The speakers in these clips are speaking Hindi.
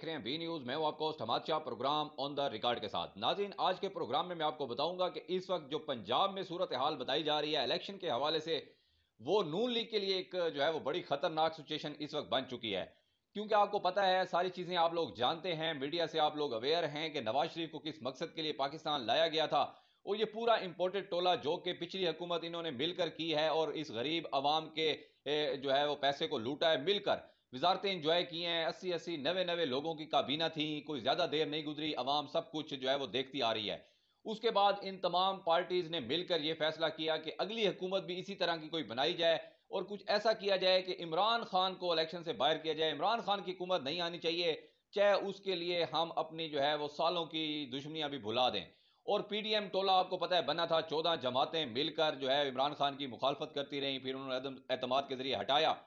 देख रहे हैं बी न्यूज। मैं हूं आपका host Hammad Shah, program on the record के साथ। नाज़रीन, आज के प्रोग्राम में मैं आपको बताऊंगा कि इस वक्त जो पंजाब में सूरत हाल बताई जा रही है इलेक्शन के हवाले से, वो नून लीग के लिए एक जो है वो बड़ी खतरनाक सिचुएशन इस वक्त बन चुकी है। क्योंकि आपको पता है, सारी चीजें आप लोग जानते हैं, मीडिया से आप लोग अवेयर हैं कि नवाज शरीफ को किस मकसद के लिए पाकिस्तान लाया गया था। और ये पूरा इंपोर्टेड टोला जो कि पिछली हुकूमत इन्होंने मिलकर की है और इस गरीब आवाम के जो है वो पैसे को लूटा है मिलकर। वजारतें इंजॉय की हैं, 80-80 नवे लोगों की काबीना थी, कोई ज्यादा देर नहीं गुजरी, अवाम सब कुछ जो है वो देखती आ रही है। उसके बाद इन तमाम पार्टीज ने मिलकर यह फैसला किया कि अगली हुकूमत भी इसी तरह की कोई बनाई जाए और कुछ ऐसा किया जाए कि इमरान खान को इलेक्शन से बाहर किया जाए। इमरान खान की हुकूमत नहीं आनी चाहिए, चाहे उसके लिए हम अपनी जो है वो सालों की दुश्मनियां भी भुला दें। और पीडीएम टोला आपको पता है बना था, 14 जमातें मिलकर जो है इमरान खान की मुखालफत करती रही, फिर उन्होंने अदम एतमाद के जरिए हटाया।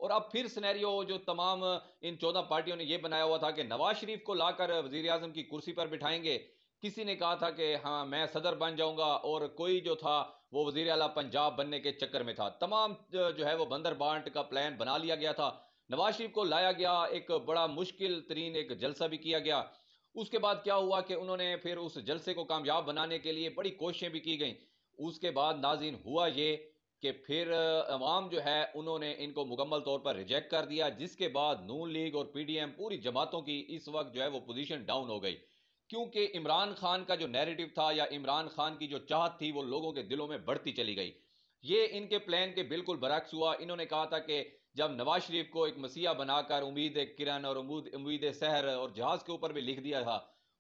और अब फिर सिनेरियो जो तमाम इन 14 पार्टियों ने यह बनाया हुआ था कि नवाज शरीफ को लाकर वजीर आजम की कुर्सी पर बिठाएंगे। किसी ने कहा था कि हाँ मैं सदर बन जाऊंगा, और कोई जो था वो वजीर आला पंजाब बनने के चक्कर में था। तमाम जो है वो बंदर बांट का प्लान बना लिया गया था। नवाज शरीफ को लाया गया, एक बड़ा मुश्किल तरीन एक जलसा भी किया गया। उसके बाद क्या हुआ कि उन्होंने फिर उस जलसे को कामयाब बनाने के लिए बड़ी कोशिशें भी की गई। उसके बाद नाज़रीन हुआ ये कि फिर अवाम जो है उन्होंने इनको मुकम्मल तौर पर रिजेक्ट कर दिया, जिसके बाद नून लीग और पीडीएम पूरी जमातों की इस वक्त जो है वो पोजीशन डाउन हो गई। क्योंकि इमरान खान का जो नैरेटिव था या इमरान खान की जो चाहत थी वो लोगों के दिलों में बढ़ती चली गई। ये इनके प्लान के बिल्कुल बरक्स हुआ। इन्होंने कहा था कि जब नवाज शरीफ को एक मसीहा बनाकर उम्मीद किरण और उम्मीद सहर और जहाज के ऊपर भी लिख दिया था,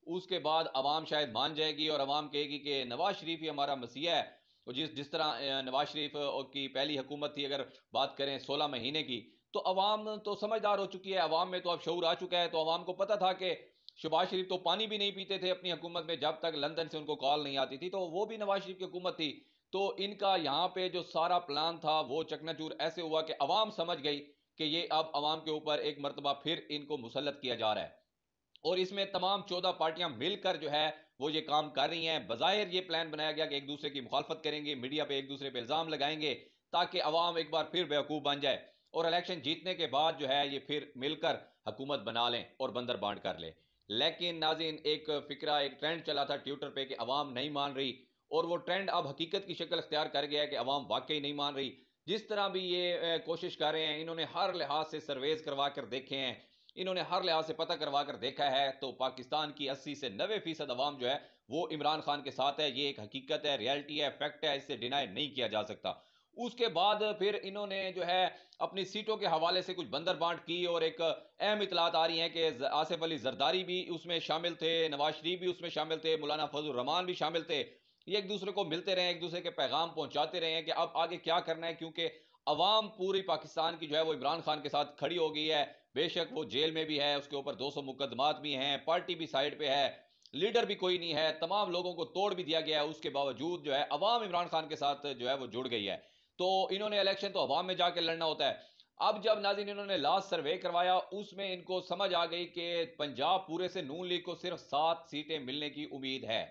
उसके बाद अवाम शायद मान जाएगी और अवाम कहेगी कि नवाज शरीफ ही हमारा मसीहा है। और जिस जिस तरह नवाज शरीफ की पहली हुकूमत थी, अगर बात करें 16 महीने की, तो अवाम तो समझदार हो चुकी है, अवाम में तो अब शऊर आ चुका है। तो अवाम को पता था कि शहबाज शरीफ तो पानी भी नहीं पीते थे अपनी हुकूमत में, जब तक लंदन से उनको कॉल नहीं आती थी, तो वो भी नवाज शरीफ की हुकूमत थी। तो इनका यहाँ पे जो सारा प्लान था वो चकनाचूर ऐसे हुआ कि अवाम समझ गई कि ये अब अवाम के ऊपर एक मरतबा फिर इनको मुसल्लत किया जा रहा है। और इसमें तमाम 14 पार्टियां मिलकर जो है वो ये काम कर रही हैं। बज़ाहिर ये प्लान बनाया गया कि एक दूसरे की मुखालफत करेंगे, मीडिया पे एक दूसरे पे इल्जाम लगाएंगे, ताकि अवाम एक बार फिर बेवकूफ बन जाए और इलेक्शन जीतने के बाद जो है ये फिर मिलकर हुकूमत बना लें और बंदर बांट कर लें। लेकिन नाज़रीन, एक फिक्रा, एक ट्रेंड चला था ट्विटर पे कि अवाम नहीं मान रही, और वो ट्रेंड अब हकीकत की शक्ल अख्तियार कर गया है कि अवाम वाकई नहीं मान रही। जिस तरह भी ये कोशिश कर रहे हैं, इन्होंने हर लिहाज से सर्वेज करवा कर देखे हैं, इन्होंने हर लिहाज से पता करवा कर देखा है, तो पाकिस्तान की 80 से 90% अवाम जो है वो इमरान खान के साथ है। ये एक हकीकत है, रियलिटी है, फैक्ट है, इससे डिनाई नहीं किया जा सकता। उसके बाद फिर इन्होंने जो है अपनी सीटों के हवाले से कुछ बंदर बांट की, और एक अहम इतलात आ रही है कि आसिफ अली जरदारी भी उसमें शामिल थे, नवाज शरीफ भी उसमें शामिल थे, मौलाना फजल रहमान भी शामिल थे। ये एक दूसरे को मिलते रहे, एक दूसरे के पैगाम पहुंचाते रहे हैं कि अब आगे क्या करना है, क्योंकि अवाम पूरी पाकिस्तान की जो है वो इमरान खान के साथ खड़ी हो गई है। बेशक वो जेल में भी है, उसके ऊपर 200 मुकदमात भी हैं, पार्टी भी साइड पे है, लीडर भी कोई नहीं है, तमाम लोगों को तोड़ भी दिया गया है, उसके बावजूद जो है अवाम इमरान खान के साथ जो है वो जुड़ गई है। तो इन्होंने इलेक्शन तो अवाम में जाकर लड़ना होता है। अब जब नाज़रीन इन्होंने लास्ट सर्वे करवाया, उसमें इनको समझ आ गई कि पंजाब पूरे से नून लीग को सिर्फ 7 सीटें मिलने की उम्मीद है।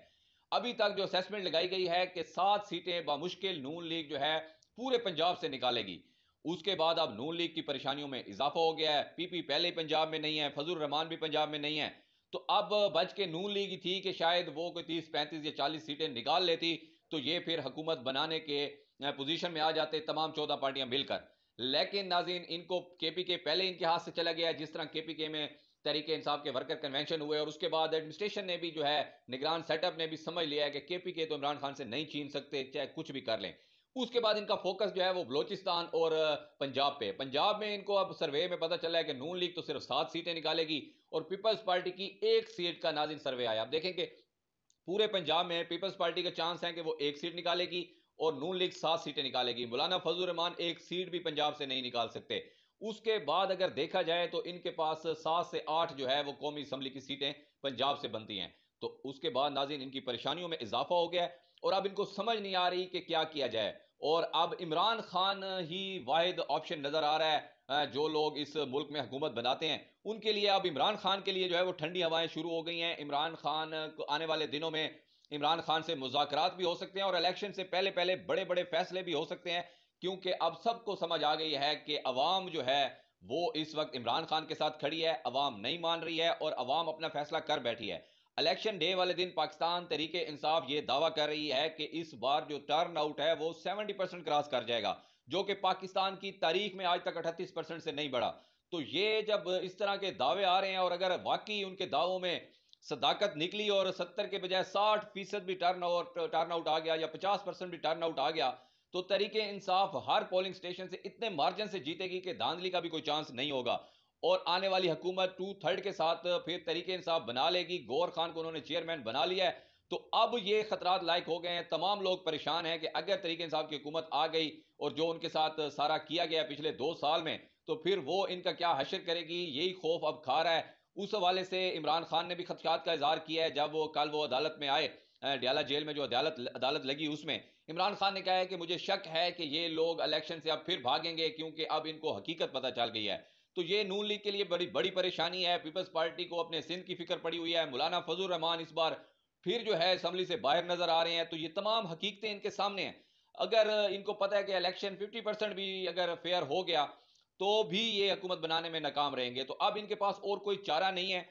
अभी तक जो असेसमेंट लगाई गई है कि 7 सीटें बामुश्किल नून लीग जो है पूरे पंजाब से निकालेगी। उसके बाद अब नून लीग की परेशानियों में इजाफा हो गया है। पीपी पहले ही पंजाब में नहीं है, फजल रहमान भी पंजाब में नहीं है, तो अब बच के नून लीग ही थी कि शायद वो कोई 30-35 या 40 सीटें निकाल लेती, तो ये फिर हुकूमत बनाने के पोजीशन में आ जाते तमाम 14 पार्टियां मिलकर। लेकिन नाज़रीन, इनको केपीके पहले इनके हाथ से चला गया, जिस तरह केपीके में तहरीके इंसाफ के वर्कर कन्वेंशन हुए, और उसके बाद एडमिनिस्ट्रेशन ने भी जो है निगरान सेटअप ने भी समझ लिया है कि केपीके तो इमरान खान से नहीं छीन सकते, चाहे कुछ भी कर लें। उसके बाद इनका फोकस जो है वो बलोचिस्तान और पंजाब पे। पंजाब में इनको अब सर्वे में पता चला है कि नून लीग तो सिर्फ 7 सीटें निकालेगी, और पीपल्स पार्टी की 1 सीट का नाज़रीन सर्वे आया। आप देखेंगे पूरे पंजाब में पीपल्स पार्टी का चांस है कि वो 1 सीट निकालेगी और नून लीग 7 सीटें निकालेगी। मौलाना फजल रहमान 1 सीट भी पंजाब से नहीं निकाल सकते। उसके बाद अगर देखा जाए तो इनके पास 7 से 8 जो है वो कौमी असम्बली की सीटें पंजाब से बनती हैं। तो उसके बाद नाज़रीन इनकी परेशानियों में इजाफा हो गया है, और अब इनको समझ नहीं आ रही कि क्या किया जाए। और अब इमरान खान ही वाहिद ऑप्शन नजर आ रहा है। जो लोग इस मुल्क में हुकूमत बनाते हैं उनके लिए अब इमरान खान के लिए जो है वो ठंडी हवाएं शुरू हो गई हैं। इमरान खान को आने वाले दिनों में इमरान खान से मुज़ाकरात भी हो सकते हैं, और इलेक्शन से पहले पहले बड़े बड़े फैसले भी हो सकते हैं, क्योंकि अब सबको समझ आ गई है कि अवाम जो है वो इस वक्त इमरान खान के साथ खड़ी है, अवाम नहीं मान रही है और अवाम अपना फैसला कर बैठी है। इलेक्शन डे वाले दिन पाकिस्तान तरीके इंसाफ ये दावा कर रही है कि इस बार जो टर्न आउट है वो 70% क्रॉस कर जाएगा, जो कि पाकिस्तान की तारीख में आज तक 38% से नहीं बढ़ा। तो ये जब इस तरह के दावे आ रहे हैं और अगर वाकई उनके दावों में सदाकत निकली और 70 के बजाय 60% भी टर्न आउट आ गया या 50% भी टर्न आउट आ गया, तो तरीके इंसाफ हर पोलिंग स्टेशन से इतने मार्जिन से जीतेगी कि धांधली का भी कोई चांस नहीं होगा। और आने वाली हुकूमत 2/3 के साथ फिर तरीके इंसाफ बना लेगी। गौर खान को उन्होंने चेयरमैन बना लिया है। तो अब ये खतरात लायक हो गए हैं, तमाम लोग परेशान हैं कि अगर तरीके इंसाफ की हुकूमत आ गई और जो उनके साथ सारा किया गया पिछले 2 साल में, तो फिर वो इनका क्या हश्र करेगी, यही खौफ अब खा रहा है। उस हवाले से इमरान खान ने भी खदशात का इजहार किया है। जब वो कल वो अदालत में आए, डयाला जेल में जो अदालत अदालत लगी, उसमें इमरान खान ने कहा है कि मुझे शक है कि ये लोग इलेक्शन से अब फिर भागेंगे, क्योंकि अब इनको हकीकत पता चल गई है। तो ये नून लीग के लिए बड़ी बड़ी परेशानी है। पीपल्स पार्टी को अपने सिंध की फिक्र पड़ी हुई है। मौलाना फजल रहमान इस बार फिर जो है असम्बली से बाहर नजर आ रहे हैं। तो ये तमाम हकीकतें इनके सामने हैं। अगर इनको पता है कि इलेक्शन 50% भी अगर फेयर हो गया तो भी ये हुकूमत बनाने में नाकाम रहेंगे, तो अब इनके पास और कोई चारा नहीं है।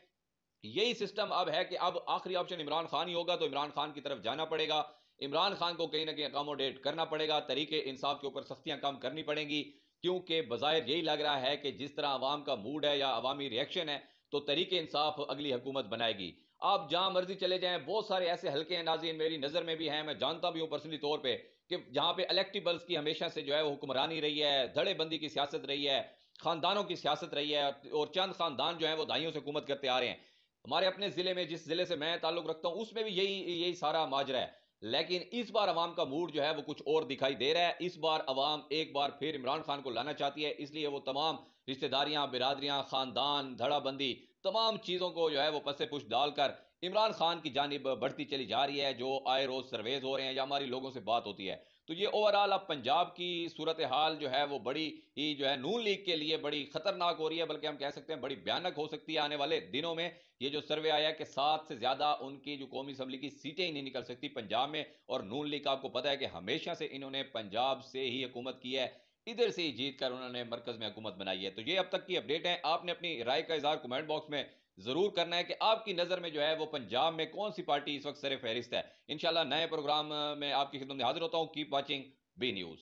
यही सिस्टम अब है कि अब आखिरी ऑप्शन इमरान खान ही होगा, तो इमरान खान की तरफ जाना पड़ेगा। इमरान खान को कहीं ना कहीं अकोमोडेट करना पड़ेगा, तरीके इंसाफ के ऊपर सख्तियां कम करनी पड़ेंगी, क्योंकि बजाय यही लग रहा है कि जिस तरह अवाम का मूड है या अवामी रिएक्शन है, तो तरीके इंसाफ अगली हुकूमत बनाएगी। आप जहां मर्जी चले जाएं, बहुत सारे ऐसे हल्के हैं नाज़रीन, मेरी नज़र में भी हैं, मैं जानता भी हूं पर्सनली तौर पर, कि जहां पे इलेक्टिबल्स की हमेशा से जो है वो हुक्मरानी रही है, धड़ेबंदी की सियासत रही है, खानदानों की सियासत रही है, और चंद खानदान जो है वो दहाइयों से हुकूमत करते आ रहे हैं। हमारे अपने जिले में, जिस जिले से मैं ताल्लुक रखता हूं, उसमें भी यही यही सारा माजरा है। लेकिन इस बार अवाम का मूड जो है वो कुछ और दिखाई दे रहा है। इस बार अवाम एक बार फिर इमरान खान को लाना चाहती है, इसलिए वो तमाम रिश्तेदारियां, बिरादरियां, खानदान, धड़ाबंदी, तमाम चीजों को जो है वो पसे पुश डालकर इमरान खान की जानिब बढ़ती चली जा रही है, जो आए रोज सर्वेज हो रहे हैं या हमारी लोगों से बात होती है। तो ये ओवरऑल अब पंजाब की सूरत हाल जो है वो बड़ी ही जो है नून लीग के लिए बड़ी खतरनाक हो रही है, बल्कि हम कह सकते हैं बड़ी भयानक हो सकती है आने वाले दिनों में। ये जो सर्वे आया है कि 7 से ज्यादा उनकी जो कौमी असम्बली की सीटें ही नहीं निकल सकती पंजाब में। और नून लीग का आपको पता है कि हमेशा से इन्होंने पंजाब से ही हुकूमत की है, इधर से ही जीत कर उन्होंने मरकज में हुकूमत बनाई है। तो ये अब तक की अपडेट है। आपने अपनी राय का इजहार कमेंट बॉक्स में जरूर करना है कि आपकी नजर में जो है वो पंजाब में कौन सी पार्टी इस वक्त सर फहरिस्त है। इंशाल्लाह नए प्रोग्राम में आपकी खिदमत में हाजिर होता हूं। Keep watching B news.